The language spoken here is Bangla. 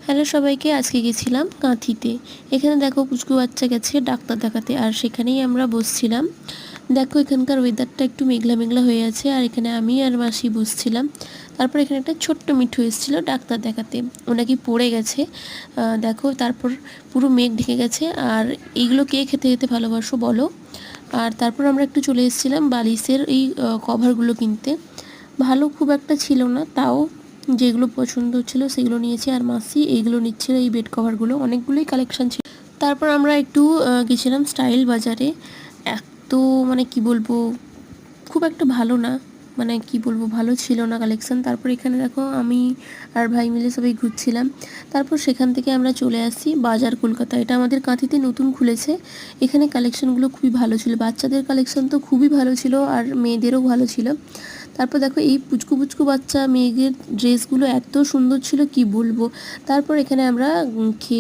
হ্যালো সবাইকে, আজকে গেছিলাম কাঁথিতে। এখানে দেখো পুচকু বাচ্চা গেছে ডাক্তার দেখাতে, আর সেখানেই আমরা বসছিলাম। দেখো এখানকার ওয়েদারটা একটু মেঘলা মেঘলা হয়ে আছে, আর এখানে আমি আর মাসি বসছিলাম। তারপর এখানে একটা ছোট্ট মিঠু এসেছিলো ডাক্তার দেখাতে, ও নাকি পড়ে গেছে। দেখো তারপর পুরো মেঘ ঢেকে গেছে। আর এইগুলো কে খেতে খেতে ভালোবাসো বলো। আর তারপর আমরা একটু চলে এসেছিলাম বালিশের এই কভারগুলো কিনতে। ভালো খুব একটা ছিল না, তাও যেগুলো পছন্দ হচ্ছিলো সেগুলো নিয়েছি। আর মাসি এইগুলো নিচ্ছিল, এই বেড কভারগুলো, অনেকগুলোই কালেকশান ছিল। তারপর আমরা একটু গেছিলাম স্টাইল বাজারে। এত মানে কি বলবো, খুব একটা ভালো না, মানে কি বলবো, ভালো ছিল না কালেকশান। তারপর এখানে দেখো আমি আর ভাই মিলে সবাই ঘুরছিলাম। তারপর সেখান থেকে আমরা চলে আসি বাজার কলকাতা। এটা আমাদের কাঁথিতে নতুন খুলেছে। এখানে কালেকশানগুলো খুবই ভালো ছিল, বাচ্চাদের কালেকশান তো খুবই ভালো ছিল, আর মেয়েদেরও ভালো ছিল। তারপর দেখো এই পুচকু পুচকু বাচ্চা মেয়েদের ড্রেসগুলো এত সুন্দর ছিল কি বলবো। তারপর এখানে আমরা খেয়ে